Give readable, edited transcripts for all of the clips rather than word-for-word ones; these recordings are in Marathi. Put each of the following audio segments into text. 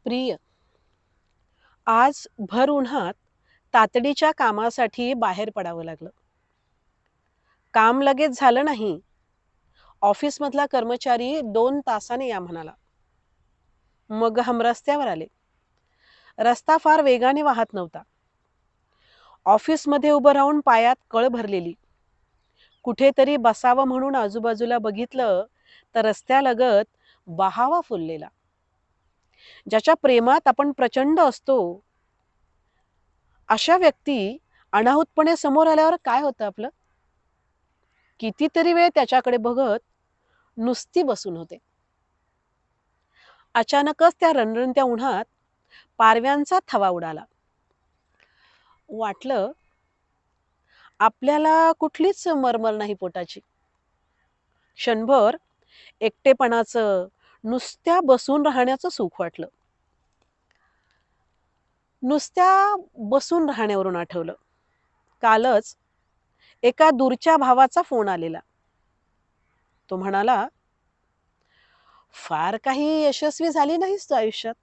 प्रिय, आज भर उन्हात तातडीच्या कामासाठी बाहेर पडावं लागलं. काम लगेच झालं नाही. ऑफिसमधला कर्मचारी 2 तासाने या म्हणाला. मग हम रस्त्यावर आले. रस्ता फार वेगाने वाहत नव्हता. ऑफिसमध्ये उभं राहून पायात कळ भरलेली. कुठेतरी बसावं म्हणून आजूबाजूला बघितलं तर रस्त्यालगत बहावा फुललेला. ज्याच्या प्रेमात आपण प्रचंड असतो, अशा व्यक्ती अनाहूतपणे समोर आल्यावर काय होतं आपलं? कितीतरी वेळ त्याच्याकडे बघत नुसती बसून होते. अचानकच त्या रणरणत्या उन्हात पारव्यांचा थवा उडाला. वाटलं आपल्याला कुठलीच मरमर नाही पोटाची. क्षणभर एकटेपणाचं, नुसत्या बसून राहण्याचं सुख वाटलं. नुसत्या बसून राहण्यावरून आठवलं, कालच एका दूरच्या भावाचा फोन आलेला. तो म्हणाला, फार काही यशस्वी झाली नाहीस तू आयुष्यात.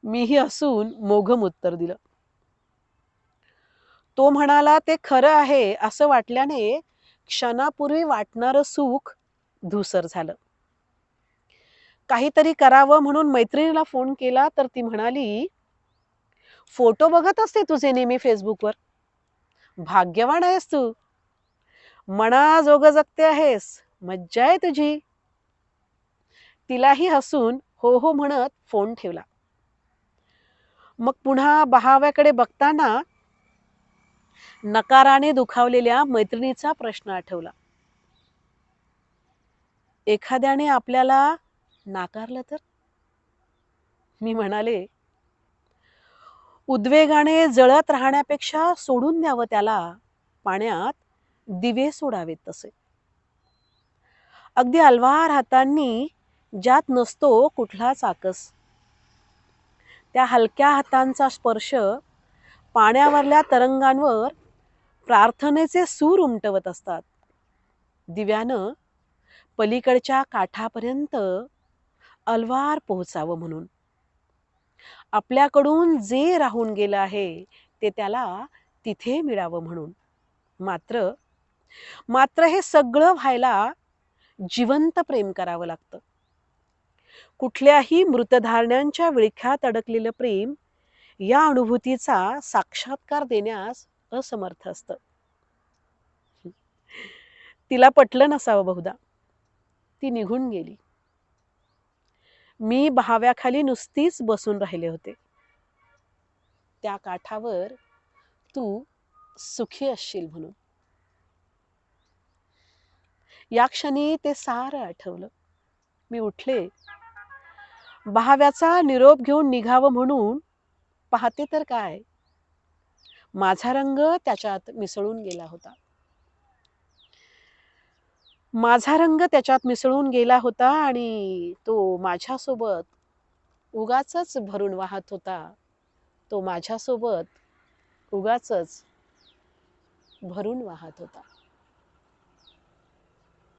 मीही हसून मोघम उत्तर दिलं. तो म्हणाला ते खरं आहे असं वाटल्याने क्षणापूर्वी वाटणारं सुख धूसर झालं. काहीतरी करावं म्हणून मैत्रिणीला फोन केला तर ती म्हणाली, फोटो बघत असते तुझे नेहमी फेसबुकवर. भाग्यवान आहेस तू. मनाजोगं जगते आहेस. मज्जा आहे तुझी. तिलाही हसून हो हो म्हणत फोन ठेवला. मग पुन्हा बहाव्याकडे बघताना नकाराने दुखावलेल्या मैत्रिणीचा प्रश्न आठवला. एखाद्याने आपल्याला नाकारलं तर? मी म्हणाले, उद्वेगाने जळत राहण्यापेक्षा सोडून द्यावं त्याला, पाण्यात दिवे सोडावेत तसे. अगदी अलवार हातांनी ज्यात नसतो कुठलाच आकस. त्या हलक्या हातांचा स्पर्श पाण्यावरल्या तरंगांवर प्रार्थनेचे सूर उमटवत असतात. दिव्यानं पलीकडच्या काठापर्यंत अलवार पोहोचावं म्हणून. आपल्याकडून जे राहून गेलं आहे ते त्याला तिथे मिळावं म्हणून. मात्र मात्र हे सगळं व्हायला जिवंत प्रेम करावं लागतं. कुठल्याही मृतधारण्यांच्या विळख्यात अडकलेलं प्रेम या अनुभूतीचा साक्षात्कार देण्यास असमर्थ असतं. तिला पटलं नसावं बहुधा. ती निघून गेली. मी बहाव्याखाली नुसतीच बसून राहिले होते. त्या काठावर तू सुखी असशील म्हणून. या क्षणी ते सारं आठवलं. मी उठले. बहाव्याचा निरोप घेऊन निघावं म्हणून पाहते तर काय, माझा रंग त्याच्यात मिसळून गेला होता. माझा रंग त्याच्यात मिसळून गेला होता आणि तो माझ्यासोबत उगाचच भरून वाहत होता. तो माझ्यासोबत उगाचच भरून वाहत होता.